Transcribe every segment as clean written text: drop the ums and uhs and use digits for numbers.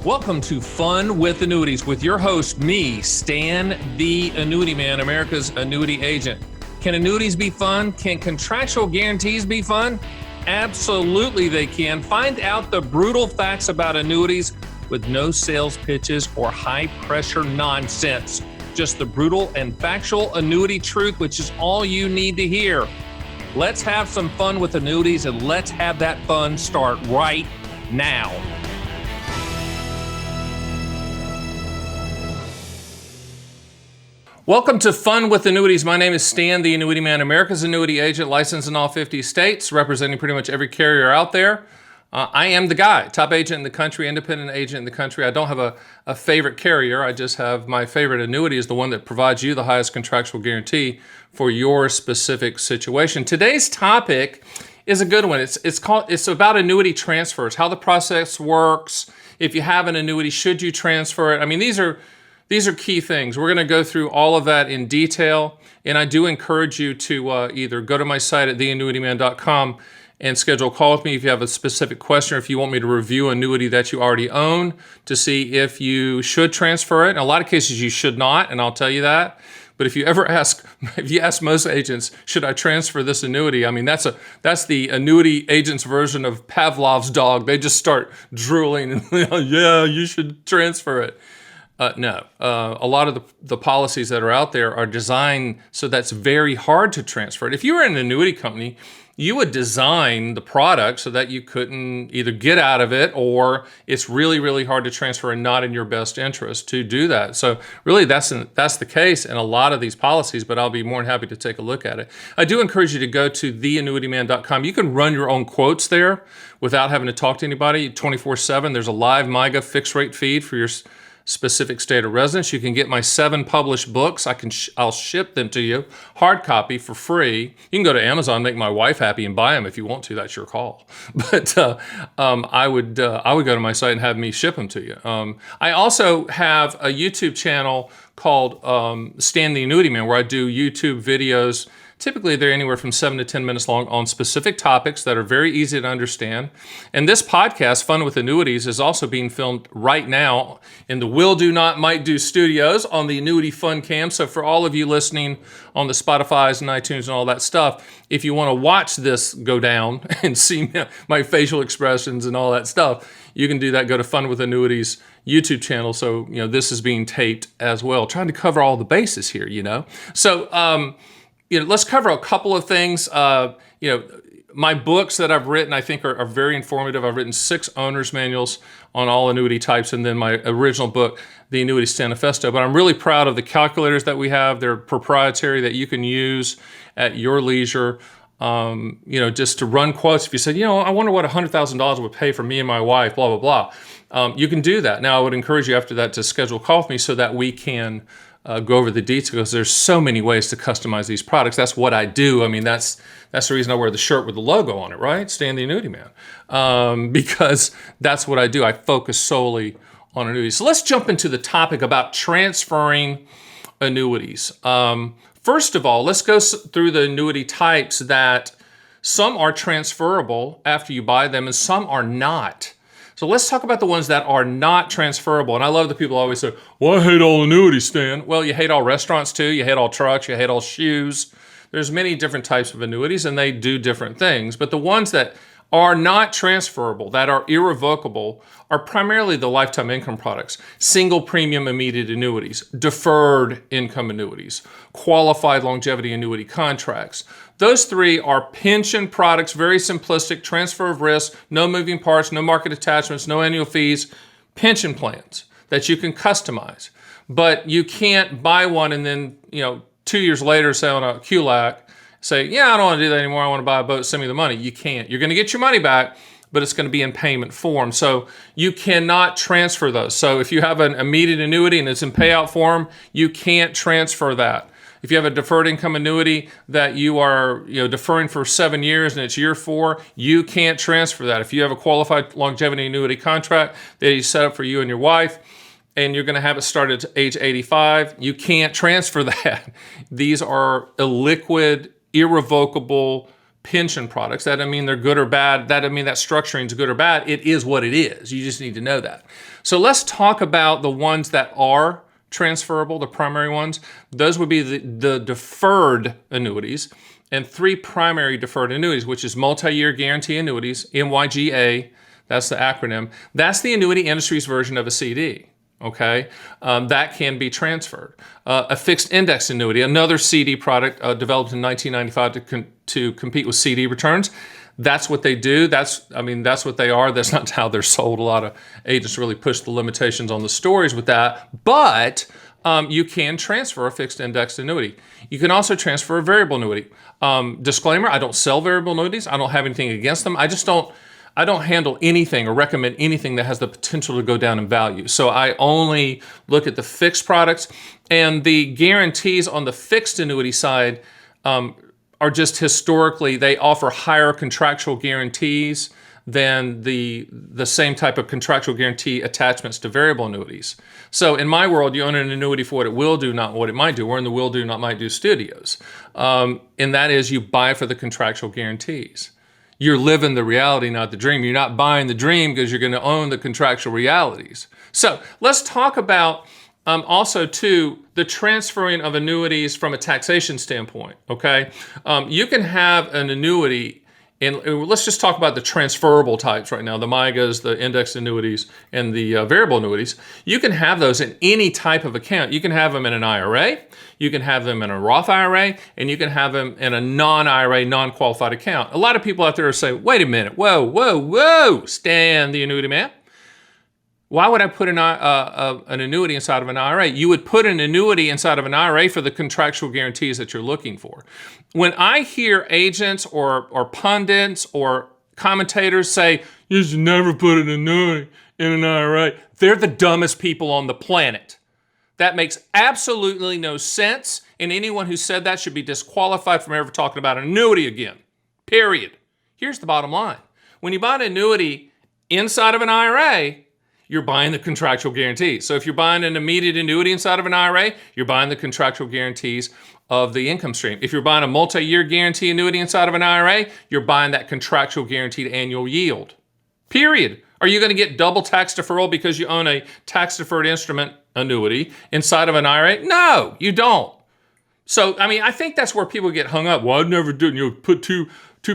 Welcome to Fun with Annuities with your host, me, Stan the Annuity Man, America's annuity agent. Can annuities be fun? Can contractual guarantees be fun? Absolutely they can. Find out the brutal facts about annuities with no sales pitches or high-pressure nonsense. Just the brutal and factual annuity truth, which is all you need to hear. Let's have some fun with annuities, and let's have that fun start right now. Welcome to Fun with Annuities. My name is Stan, the Annuity Man, America's annuity agent, licensed in all 50 states, representing pretty much every carrier out there. I am the guy, top agent in the country, independent agent in the country. I don't have a favorite carrier. I just have my favorite annuity is the one that provides you the highest contractual guarantee for your specific situation. Today's topic is a good one. It's about annuity transfers, how the process works. If you have an annuity, should you transfer it? I mean, these are key things. We're going to go through all of that in detail, and I do encourage you to either go to my site at theannuityman.com and schedule a call with me if you have a specific question, or if you want me to review an annuity that you already own to see if you should transfer it. In a lot of cases, you should not, and I'll tell you that. But if you ask most agents, should I transfer this annuity? I mean, that's the annuity agent's version of Pavlov's dog. They just start drooling and, yeah, you should transfer it. No. A lot of the policies that are out there are designed so that's very hard to transfer it. If you were in an annuity company, you would design the product so that you couldn't either get out of it or it's really, really hard to transfer and not in your best interest to do that. So really that's the case in a lot of these policies, but I'll be more than happy to take a look at it. I do encourage you to go to theannuityman.com. You can run your own quotes there without having to talk to anybody 24/7. There's a live MIGA fixed rate feed for your specific state of residence. You can get my 7 published books. I'll ship them to you, hard copy for free. You can go to Amazon, make my wife happy, and buy them if you want to. That's your call. But I would go to my site and have me ship them to you. I also have a YouTube channel called Stan the Annuity Man, where I do YouTube videos. Typically, they're anywhere from 7 to 10 minutes long on specific topics that are very easy to understand. And this podcast, Fun with Annuities, is also being filmed right now in the Will Do Not Might Do studios on the Annuity Fun Cam. So for all of you listening on the Spotifys and iTunes and all that stuff, if you want to watch this go down and see my facial expressions and all that stuff, you can do that. Go to Fun with Annuities YouTube channel. So, this is being taped as well. Trying to cover all the bases here, So, let's cover a couple of things. My books that I've written, I think, are very informative. I've written 6 owner's manuals on all annuity types, and then my original book, The Annuity Manifesto. But I'm really proud of the calculators that we have. They're proprietary that you can use at your leisure. Just to run quotes. If you said, I wonder what $100,000 would pay for me and my wife, blah, blah, blah. You can do that. Now, I would encourage you after that to schedule a call with me so that we can go over the details, because there's so many ways to customize these products. That's what I do. I mean, that's the reason I wear the shirt with the logo on it, right? Stan the Annuity Man. Because that's what I do. I focus solely on annuities. So let's jump into the topic about transferring annuities. First of all, let's go through the annuity types that some are transferable after you buy them and some are not. So let's talk about the ones that are not transferable. And I love that people always say, well, I hate all annuities, Stan. Well, you hate all restaurants too. You hate all trucks. You hate all shoes. There's many different types of annuities and they do different things. But the ones that are not transferable, that are irrevocable, are primarily the lifetime income products, single premium immediate annuities, deferred income annuities, qualified longevity annuity contracts. Those 3 are pension products, very simplistic, transfer of risk, no moving parts, no market attachments, no annual fees, pension plans that you can customize. But you can't buy one and then, 2 years later, say on a QLAC, say, I don't want to do that anymore. I want to buy a boat. Send me the money. You can't. You're going to get your money back, but it's going to be in payment form. So you cannot transfer those. So if you have an immediate annuity and it's in payout form, you can't transfer that. If you have a deferred income annuity that you are deferring for 7 years and it's year 4, you can't transfer that. If you have a qualified longevity annuity contract that you set up for you and your wife, and you're going to have it start at age 85, you can't transfer that. These are illiquid, irrevocable pension products. That doesn't mean they're good or bad. That doesn't mean that structuring is good or bad. It is what it is. You just need to know that. So let's talk about the ones that are transferable, the primary ones. Those would be the deferred annuities, and three primary deferred annuities, which is multi-year guarantee annuities, MYGA. That's the acronym. That's the annuity industry's version of a CD. Okay, that can be transferred. A fixed index annuity, another CD product developed in 1995 to compete with CD returns. That's what they do. That's what they are. That's not how they're sold. A lot of agents really push the limitations on the stories with that. But you can transfer a fixed index annuity. You can also transfer a variable annuity. Disclaimer: I don't sell variable annuities. I don't have anything against them. I don't handle anything or recommend anything that has the potential to go down in value. So I only look at the fixed products, and the guarantees on the fixed annuity side are just historically, they offer higher contractual guarantees than the same type of contractual guarantee attachments to variable annuities. So in my world, you own an annuity for what it will do, not what it might do. We're in the will do, not might do studios. And that is, you buy for the contractual guarantees. You're living the reality, not the dream. You're not buying the dream because you're going to own the contractual realities. So let's talk about also, too, the transferring of annuities from a taxation standpoint, okay? You can have an annuity, and let's just talk about the transferable types right now, the MYGAs, the index annuities, and the variable annuities. You can have those in any type of account. You can have them in an IRA, you can have them in a Roth IRA, and you can have them in a non-IRA, non-qualified account. A lot of people out there say, wait a minute, whoa, Stan, the Annuity Man. Why would I put an annuity inside of an IRA? You would put an annuity inside of an IRA for the contractual guarantees that you're looking for. When I hear agents or pundits or commentators say, you should never put an annuity in an IRA, they're the dumbest people on the planet. That makes absolutely no sense, and anyone who said that should be disqualified from ever talking about an annuity again, period. Here's the bottom line. When you buy an annuity inside of an IRA, you're buying the contractual guarantees. So if you're buying an immediate annuity inside of an IRA, you're buying the contractual guarantees of the income stream. If you're buying a multi-year guarantee annuity inside of an IRA, you're buying that contractual guaranteed annual yield. Period. Are you going to get double tax deferral because you own a tax-deferred instrument annuity inside of an IRA? No, you don't. So, I think that's where people get hung up. Well, I'd never do it. Put two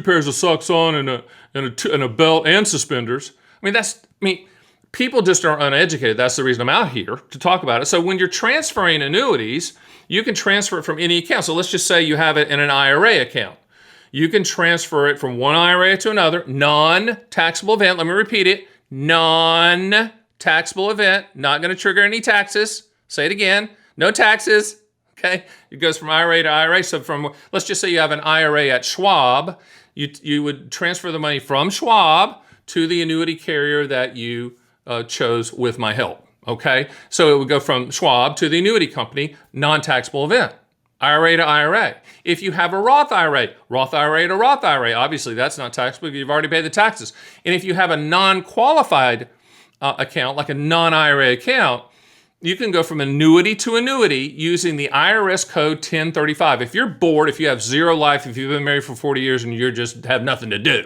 pairs of socks on and a belt and suspenders. People just are uneducated. That's the reason I'm out here to talk about it. So when you're transferring annuities, you can transfer it from any account. So let's just say you have it in an IRA account. You can transfer it from one IRA to another, non-taxable event. Let me repeat it. Non-taxable event, not going to trigger any taxes. Say it again. No taxes. Okay. It goes from IRA to IRA. So let's just say you have an IRA at Schwab. You would transfer the money from Schwab to the annuity carrier that you chose with my help, okay? So it would go from Schwab to the annuity company, non-taxable event, IRA to IRA. If you have a Roth IRA to Roth IRA, obviously that's not taxable because you've already paid the taxes. And if you have a non-qualified account, like a non-IRA account, you can go from annuity to annuity using the IRS code 1035. If you're bored, if you have zero life, if you've been married for 40 years and you just have nothing to do,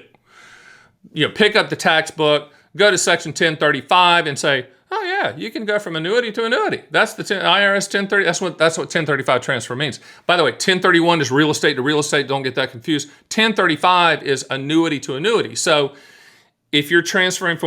pick up the tax book, go to section 1035 and say, oh yeah, you can go from annuity to annuity. That's the IRS 1030. That's what 1035 transfer means. By the way, 1031 is real estate to real estate. Don't get that confused. 1035 is annuity to annuity. So if you're transferring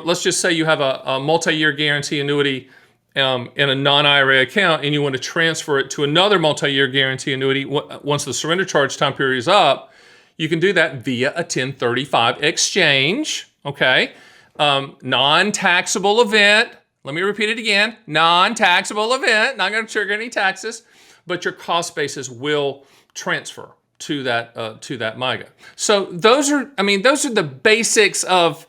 let's just say you have a multi-year guarantee annuity in a non-IRA account and you want to transfer it to another multi-year guarantee annuity once the surrender charge time period is up, you can do that via a 1035 exchange. Okay, non-taxable event. Let me repeat it again. Non-taxable event, not going to trigger any taxes, but your cost basis will transfer to that MYGA. So those are the basics of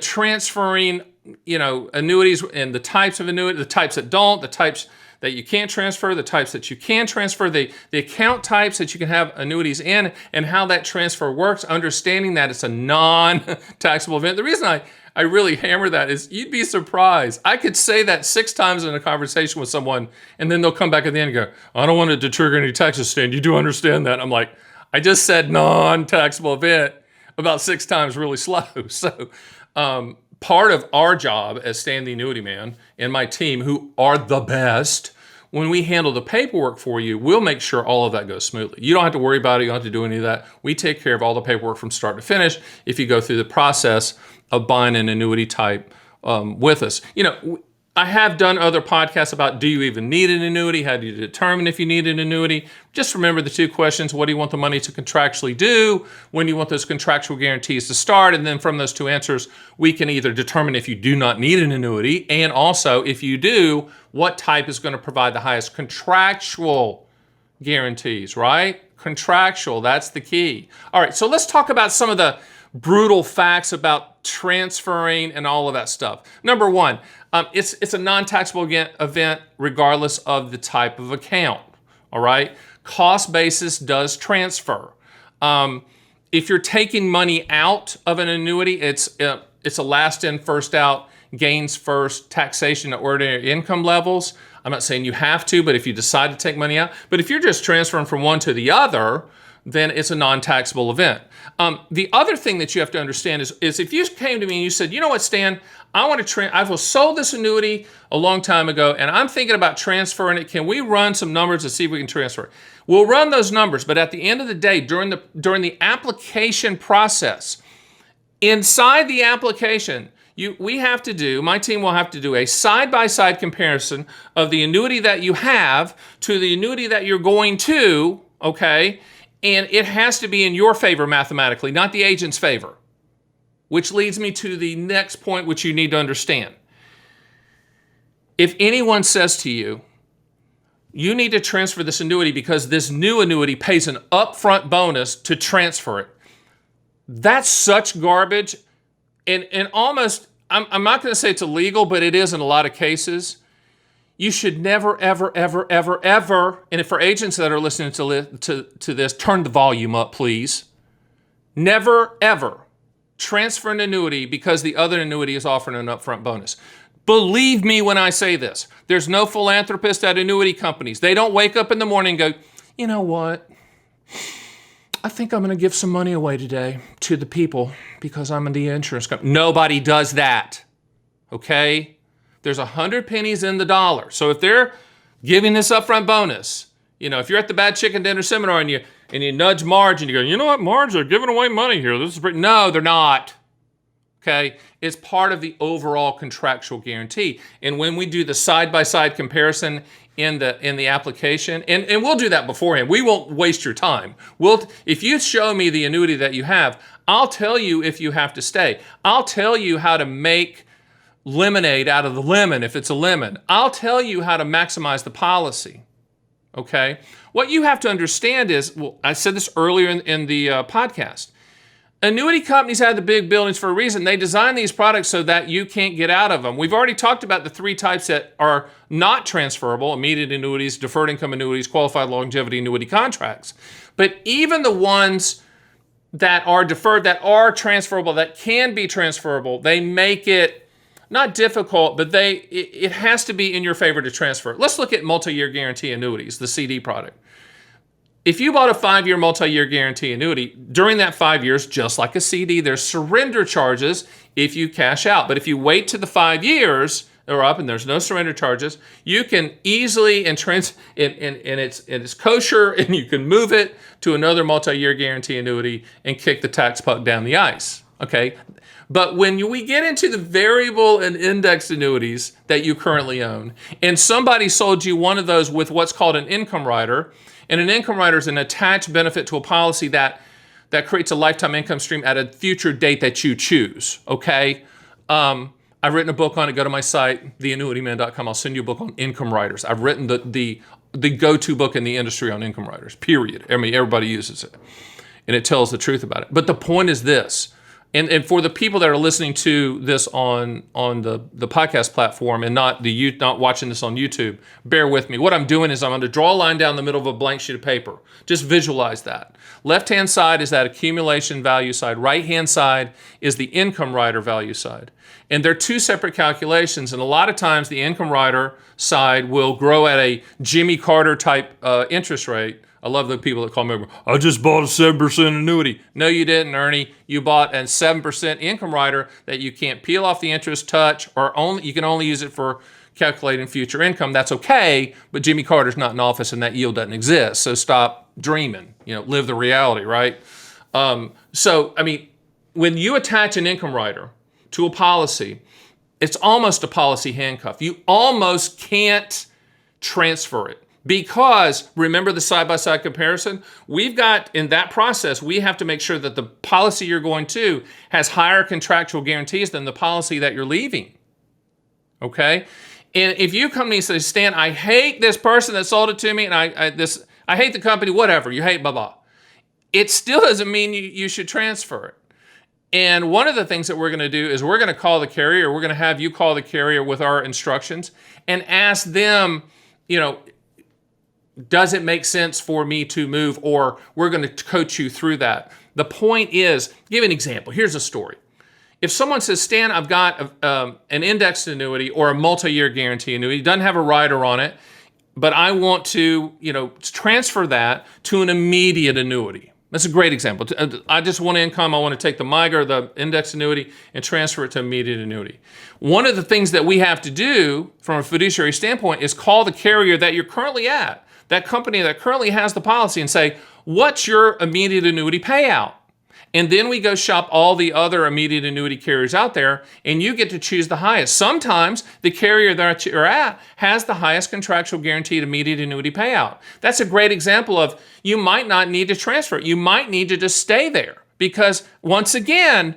transferring annuities and the types of annuity, the types that don't, the types that you can't transfer, the types that you can transfer, the account types that you can have annuities in, and how that transfer works, understanding that it's a non-taxable event. The reason I really hammer that is you'd be surprised. I could say that 6 times in a conversation with someone, and then they'll come back at the end and go, I don't want it to trigger any taxes, Stan. You do understand that? I'm like, I just said non-taxable event about 6 times really slow. So part of our job as Stan the Annuity Man and my team, who are the best, when we handle the paperwork for you, we'll make sure all of that goes smoothly. You don't have to worry about it. You don't have to do any of that. We take care of all the paperwork from start to finish if you go through the process of buying an annuity type with us. You know, I have done other podcasts about, do you even need an annuity? How do you determine if you need an annuity? Just remember the 2 questions. What do you want the money to contractually do? When do you want those contractual guarantees to start? And then from those 2 answers, we can either determine if you do not need an annuity, and also if you do, what type is going to provide the highest contractual guarantees, right? Contractual, that's the key. All right, so let's talk about some of the brutal facts about transferring and all of that stuff. Number 1, it's a non-taxable event regardless of the type of account, all right? Cost basis does transfer. If you're taking money out of an annuity, it's a last in, first out, gains first taxation at ordinary income levels. I'm not saying you have to, but if you decide to take money out, but if you're just transferring from one to the other, then it's a non-taxable event. The other thing that you have to understand is if you came to me and you said, you know what, Stan, I've sold this annuity a long time ago, and I'm thinking about transferring it. Can we run some numbers to see if we can transfer it? We'll run those numbers, but at the end of the day, during the application process, inside the application, my team will have to do a side-by-side comparison of the annuity that you have to the annuity that you're going to, okay? And it has to be in your favor mathematically, not the agent's favor. Which leads me to the next point, which you need to understand. If anyone says to you, you need to transfer this annuity because this new annuity pays an upfront bonus to transfer it, that's such garbage. And almost, I'm not going to say it's illegal, but it is in a lot of cases. You should never, ever, ever, ever, ever, and for agents that are listening to this, turn the volume up, please. Never, ever transfer an annuity because the other annuity is offering an upfront bonus. Believe me when I say this. There's no philanthropist at annuity companies. They don't wake up in the morning and go, you know what? I think I'm going to give some money away today to the people because I'm in the insurance company. Nobody does that, okay? There's 100 pennies in the dollar. So if they're giving this upfront bonus, you know, if you're at the Bad Chicken Dinner seminar and you nudge Marge and you go, you know what, Marge, they're giving away money here. This is pretty. No, they're not. Okay? It's part of the overall contractual guarantee. And when we do the side-by-side comparison in the application, and we'll do that beforehand. We won't waste your time. If you show me the annuity that you have, I'll tell you if you have to stay. I'll tell you how to make lemonade out of the lemon if it's a lemon. I'll tell you how to maximize the policy. Okay? What you have to understand is, well, I said this earlier in the podcast, annuity companies have the big buildings for a reason. They design these products so that you can't get out of them. We've already talked about the 3 types that are not transferable: immediate annuities, deferred income annuities, qualified longevity annuity contracts. But even the ones that are deferred, that are transferable, that can be transferable, they make it not difficult, but it has to be in your favor to transfer. Let's look at multi-year guarantee annuities, the CD product. If you bought a 5-year multi-year guarantee annuity, during that 5 years, just like a CD, there's surrender charges if you cash out. But if you wait to the 5 years are up and there's no surrender charges, you can easily and it's kosher, and you can move it to another multi-year guarantee annuity and kick the tax puck down the ice. Okay? But when we get into the variable and indexed annuities that you currently own, and somebody sold you one of those with what's called an income rider, and an income rider is an attached benefit to a policy that creates a lifetime income stream at a future date that you choose, okay? I've written a book on it. Go to my site, theannuityman.com. I'll send you a book on income riders. I've written the go-to book in the industry on income riders, period. I mean, everybody uses it, and it tells the truth about it. But the point is this. And for the people that are listening to this on the podcast platform and not watching this on YouTube, bear with me. What I'm doing is I'm going to draw a line down the middle of a blank sheet of paper. Just visualize that. Left-hand side is that accumulation value side. Right-hand side is the income rider value side. And they're 2 separate calculations. And a lot of times the income rider side will grow at a Jimmy Carter type interest rate I love the people that call me over, I just bought a 7% annuity. No, you didn't, Ernie. You bought a 7% income rider that you can't peel off the interest, touch, or you can only use it for calculating future income. That's okay, but Jimmy Carter's not in office and that yield doesn't exist. So stop dreaming, live the reality, right? So, I mean, when you attach an income rider to a policy, it's almost a policy handcuff. You almost can't transfer it because, remember the side-by-side comparison? We've got, in that process, we have to make sure that the policy you're going to has higher contractual guarantees than the policy that you're leaving, okay? And if you come to me and say, Stan, I hate this person that sold it to me, and I hate the company, whatever, you hate blah, blah. It still doesn't mean you should transfer it. And one of the things that we're going to do is we're going to call the carrier. We're going to have you call the carrier with our instructions and ask them, does it make sense for me to move? Or we're going to coach you through that. The point is, give an example. Here's a story. If someone says, Stan, I've got an indexed annuity or a multi-year guarantee annuity, it doesn't have a rider on it, but I want to, transfer that to an immediate annuity. That's a great example. I just want income. I want to take the MIGA, the index annuity, and transfer it to immediate annuity. One of the things that we have to do from a fiduciary standpoint is call the carrier that you're currently at, that company that currently has the policy, and say, what's your immediate annuity payout? And then we go shop all the other immediate annuity carriers out there, and you get to choose the highest. Sometimes the carrier that you're at has the highest contractual guaranteed immediate annuity payout. That's a great example of you might not need to transfer it. You might need to just stay there because, once again,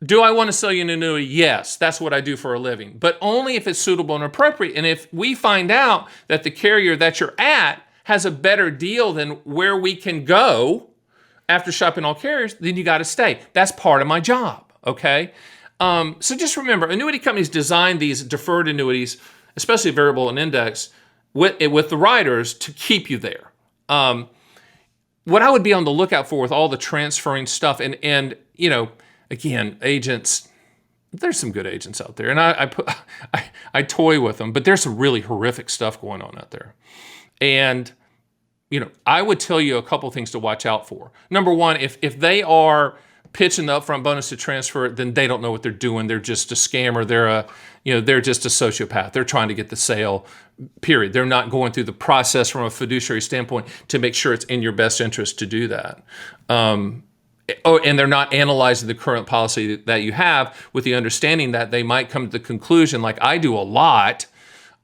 do I want to sell you an annuity? Yes, that's what I do for a living, but only if it's suitable and appropriate. And if we find out that the carrier that you're at has a better deal than where we can go after shopping all carriers, then you got to stay. That's part of my job, okay? So just remember, annuity companies design these deferred annuities, especially variable and index, with the riders to keep you there. What I would be on the lookout for with all the transferring stuff, and again, agents, there's some good agents out there, and I toy with them, but there's some really horrific stuff going on out there. And I would tell you a couple things to watch out for. Number one, if they are pitching the upfront bonus to transfer it, then they don't know what they're doing. They're just a scammer. They're just a sociopath. They're trying to get the sale, period. They're not going through the process from a fiduciary standpoint to make sure it's in your best interest to do that. And they're not analyzing the current policy that you have with the understanding that they might come to the conclusion, like I do a lot,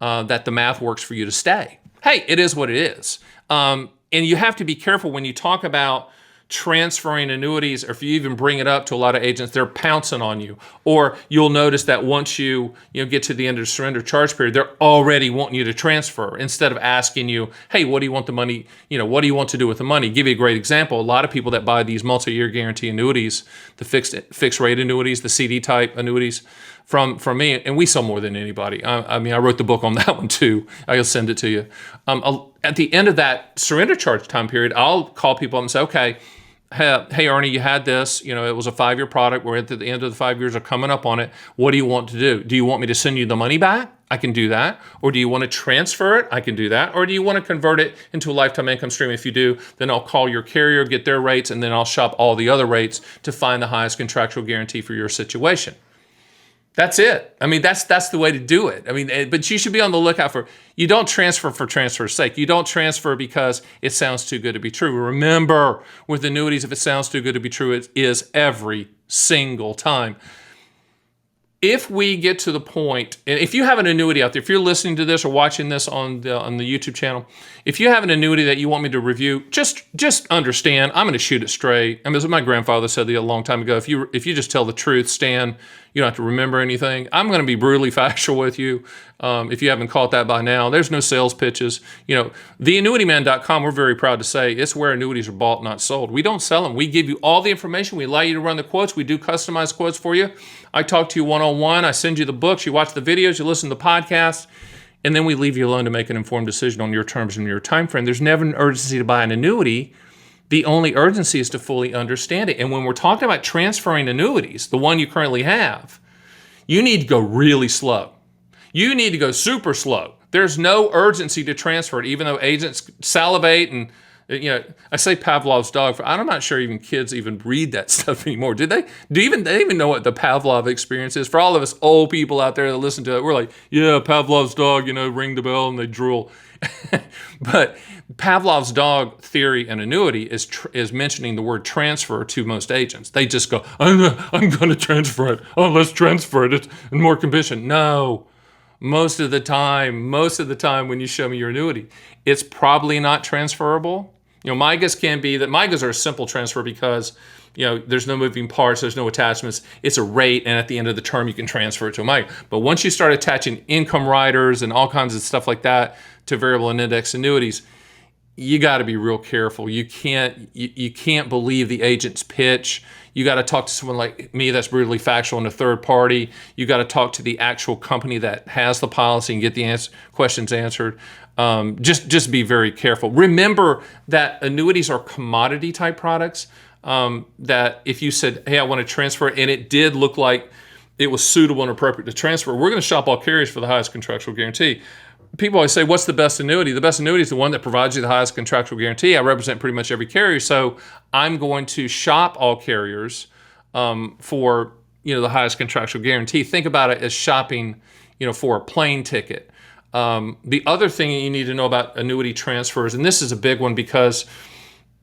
that the math works for you to stay. Hey, it is what it is. And you have to be careful when you talk about transferring annuities, or if you even bring it up to a lot of agents, they're pouncing on you. Or you'll notice that once you get to the end of the surrender charge period, they're already wanting you to transfer instead of asking you, hey, what do you want the money, what do you want to do with the money? Give you a great example. A lot of people that buy these multi-year guarantee annuities, the fixed rate annuities, the CD type annuities from me, and we sell more than anybody. I wrote the book on that one too. I'll send it to you. At the end of that surrender charge time period, I'll call people up and say, okay, hey, Ernie, you had this, it was a 5-year product. We're at the end of the 5 years are coming up on it. What do you want to do? Do you want me to send you the money back? I can do that. Or do you want to transfer it? I can do that. Or do you want to convert it into a lifetime income stream? If you do, then I'll call your carrier, get their rates, and then I'll shop all the other rates to find the highest contractual guarantee for your situation. That's it. That's the way to do it. But you should be on the lookout for, you don't transfer for transfer's sake. You don't transfer because it sounds too good to be true. Remember, with annuities, if it sounds too good to be true, it is every single time. If we get to the point, and if you have an annuity out there, if you're listening to this or watching this on the YouTube channel, if you have an annuity that you want me to review, just understand, I'm going to shoot it straight. As my grandfather said a long time ago, if you just tell the truth, Stan, you don't have to remember anything. I'm going to be brutally factual with you. If you haven't caught that by now, there's no sales pitches. TheAnnuityMan.com, we're very proud to say, it's where annuities are bought, not sold. We don't sell them. We give you all the information. We allow you to run the quotes. We do customized quotes for you. I talk to you one-on-one. I send you the books. You watch the videos. You listen to the podcasts. And then we leave you alone to make an informed decision on your terms and your time frame. There's never an urgency to buy an annuity. The only urgency is to fully understand it. And when we're talking about transferring annuities, the one you currently have, you need to go really slow. You need to go super slow. There's no urgency to transfer it, even though agents salivate and I say Pavlov's dog. I'm not sure even kids even read that stuff anymore. Did they? They even know what the Pavlov experience is? For all of us old people out there that listen to it, we're like, yeah, Pavlov's dog, ring the bell and they drool. But Pavlov's dog theory and annuity is mentioning the word transfer to most agents. They just go, I'm going to transfer it. Oh, let's transfer it. It's more commission. No. Most of the time when you show me your annuity, it's probably not transferable. MIGAs can be that. MIGAs are a simple transfer because, there's no moving parts, there's no attachments. It's a rate, and at the end of the term, you can transfer it to a MIGA. But once you start attaching income riders and all kinds of stuff like that to variable and index annuities, you got to be real careful. You can't believe the agent's pitch. You got to talk to someone like me that's brutally factual and a third party. You got to talk to the actual company that has the policy and get the questions answered. Just be very careful. Remember that annuities are commodity type products. That if you said, hey, I want to transfer it, and it did look like it was suitable and appropriate to transfer, we're going to shop all carriers for the highest contractual guarantee. People always say, what's the best annuity? The best annuity is the one that provides you the highest contractual guarantee. I represent pretty much every carrier, so I'm going to shop all carriers for the highest contractual guarantee. Think about it as shopping for a plane ticket. The other thing you need to know about annuity transfers, and this is a big one because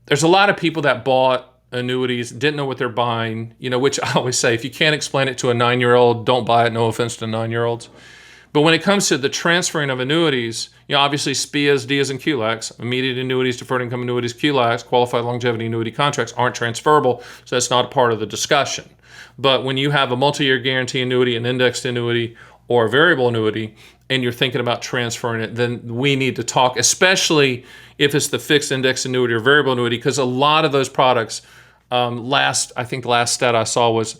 there's a lot of people that bought annuities, didn't know what they're buying, which I always say, if you can't explain it to a 9-year-old, don't buy it. No offense to 9-year-olds. But when it comes to the transferring of annuities, obviously SPIAs, DIAs, and QLACs, immediate annuities, deferred income annuities, QLACs, qualified longevity annuity contracts aren't transferable, so that's not a part of the discussion. But when you have a multi-year guarantee annuity, an indexed annuity, or a variable annuity, and you're thinking about transferring it, then we need to talk, especially if it's the fixed index annuity or variable annuity, because a lot of those products, I think the last stat I saw was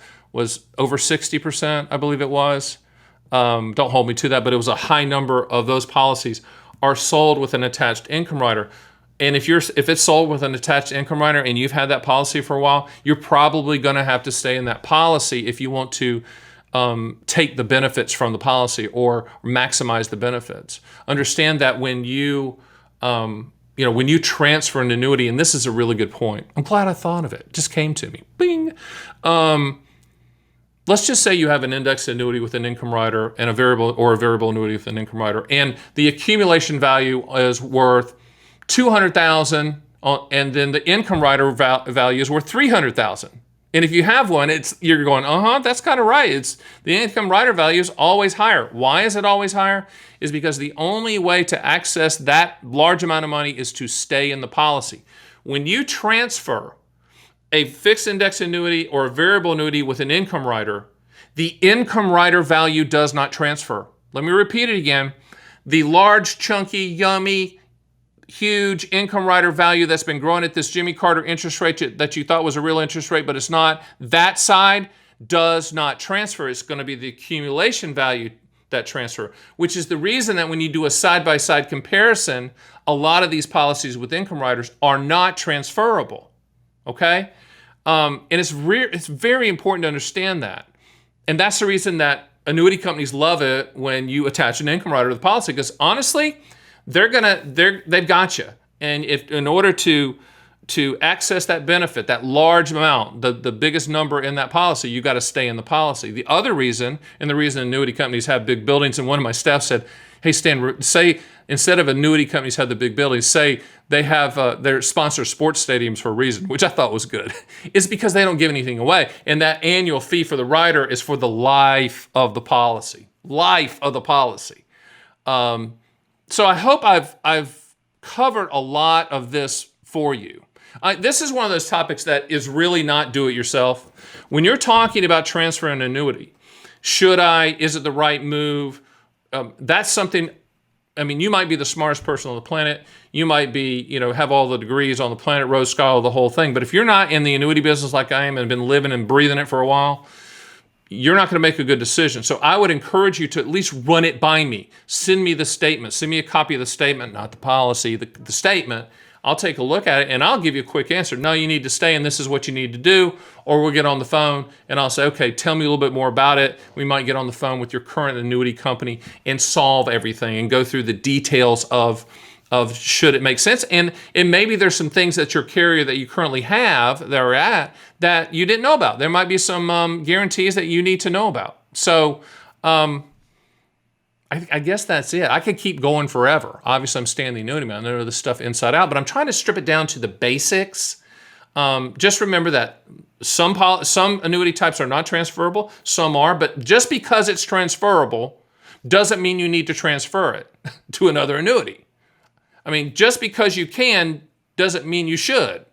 over 60%, I believe it was. Don't hold me to that, but it was a high number of those policies are sold with an attached income rider. And if it's sold with an attached income rider and you've had that policy for a while, you're probably going to have to stay in that policy if you want to take the benefits from the policy or maximize the benefits. Understand that when you transfer an annuity, and this is a really good point. I'm glad I thought of it. It just came to me. Bing. Let's just say you have an indexed annuity with an income rider and a variable annuity with an income rider, and the accumulation value is worth $200,000, and then the income rider value is worth $300,000. And if you have one, you're going, that's kind of right. It's the income rider value is always higher. Why is it always higher? Is because the only way to access that large amount of money is to stay in the policy. When you transfer a fixed index annuity or a variable annuity with an income rider, the income rider value does not transfer. Let me repeat it again. The large, chunky, yummy, huge income rider value that's been growing at this Jimmy Carter interest rate that you thought was a real interest rate, but it's not, that side does not transfer. It's going to be the accumulation value that transfer, which is the reason that when you do a side-by-side comparison, a lot of these policies with income riders are not transferable. Okay? And it's very important to understand that. And that's the reason that annuity companies love it when you attach an income rider to the policy, because honestly, they've got you. And if in order to access that benefit, that large amount, the biggest number in that policy, you got to stay in the policy. The other reason, and the reason annuity companies have big buildings, and one of my staff said, hey, Stan, say instead of annuity companies have the big buildings, say they have their sponsor sports stadiums for a reason, which I thought was good. It's because they don't give anything away. And that annual fee for the rider is for the life of the policy. Life of the policy. So I hope I've covered a lot of this for you. This is one of those topics that is really not do-it-yourself. When you're talking about transferring an annuity, is it the right move? That's something, you might be the smartest person on the planet. You might be, have all the degrees on the planet, Rose Scholar, the whole thing. But if you're not in the annuity business like I am and been living and breathing it for a while, you're not going to make a good decision. So I would encourage you to at least run it by me. Send me the statement. Send me a copy of the statement, not the policy, the statement. I'll take a look at it and I'll give you a quick answer. No, you need to stay and this is what you need to do. Or we'll get on the phone and I'll say, okay, tell me a little bit more about it. We might get on the phone with your current annuity company and solve everything and go through the details of of should it make sense. And maybe there's some things that your carrier that you currently have that are at that you didn't know about. There might be some guarantees that you need to know about. So I guess that's it. I could keep going forever. Obviously, I'm Stan the Annuity Man. I know this stuff inside out, but I'm trying to strip it down to the basics. Just remember that some annuity types are not transferable, some are, but just because it's transferable doesn't mean you need to transfer it to another annuity. I mean, just because you can doesn't mean you should.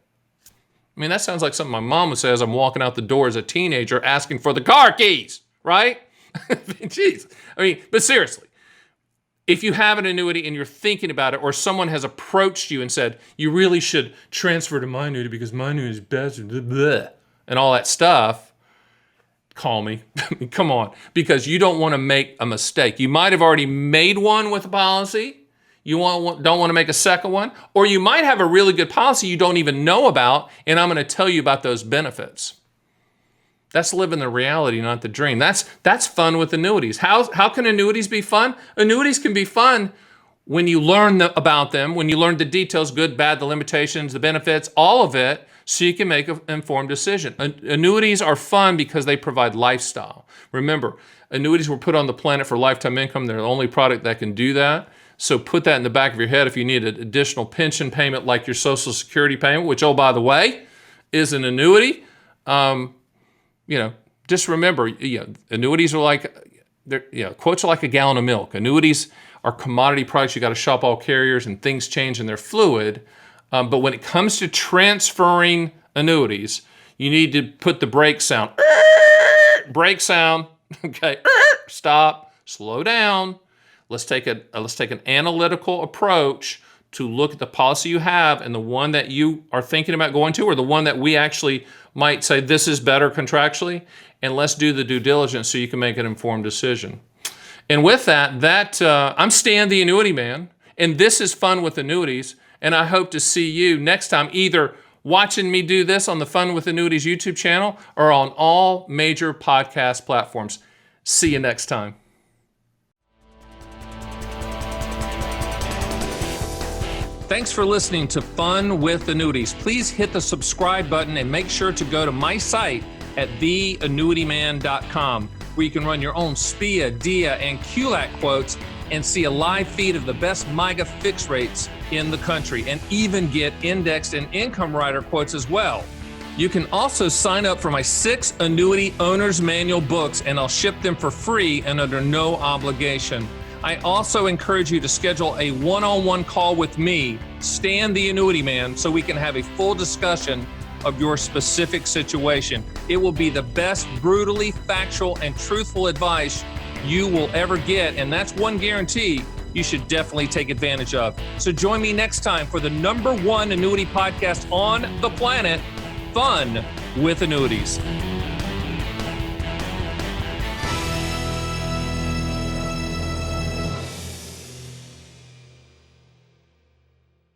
I mean, that sounds like something my mom would say as I'm walking out the door as a teenager asking for the car keys, right? Jeez. I mean, but seriously, if you have an annuity and you're thinking about it, or someone has approached you and said, you really should transfer to my annuity because my annuity is better, blah, blah, and all that stuff, call me. Come on, because you don't want to make a mistake. You might have already made one with a policy. You don't want to make a second one, or you might have a really good policy you don't even know about, and I'm going to tell you about those benefits. That's living the reality, not the dream. That's fun with annuities. How can annuities be fun? Annuities can be fun when you learn about them, when you learn the details, good, bad, the limitations, the benefits, all of it, so you can make an informed decision. Annuities are fun because they provide lifestyle. Remember, annuities were put on the planet for lifetime income. They're the only product that can do that. So put that in the back of your head if you need an additional pension payment like your Social Security payment, which, oh, by the way, is an annuity. Just remember, annuities are like, quotes are like a gallon of milk. Annuities are commodity products. You got to shop all carriers and things change and they're fluid. But when it comes to transferring annuities, you need to put the brake sound. Brake sound. Okay. Stop. Slow down. Let's take an analytical approach to look at the policy you have and the one that you are thinking about going to, or the one that we actually might say this is better contractually, and let's do the due diligence so you can make an informed decision. And with that, I'm Stan the Annuity Man, and this is Fun with Annuities, and I hope to see you next time, either watching me do this on the Fun with Annuities YouTube channel or on all major podcast platforms. See you next time. Thanks for listening to Fun with Annuities. Please hit the subscribe button and make sure to go to my site at theannuityman.com, where you can run your own SPIA, DIA, and QLAC quotes and see a live feed of the best MIGA fixed rates in the country, and even get indexed and income rider quotes as well. You can also sign up for my 6 Annuity Owner's Manual books, and I'll ship them for free and under no obligation. I also encourage you to schedule a one-on-one call with me, Stan the Annuity Man, so we can have a full discussion of your specific situation. It will be the best brutally factual and truthful advice you will ever get, and that's one guarantee you should definitely take advantage of. So join me next time for the #1 annuity podcast on the planet, Fun with Annuities.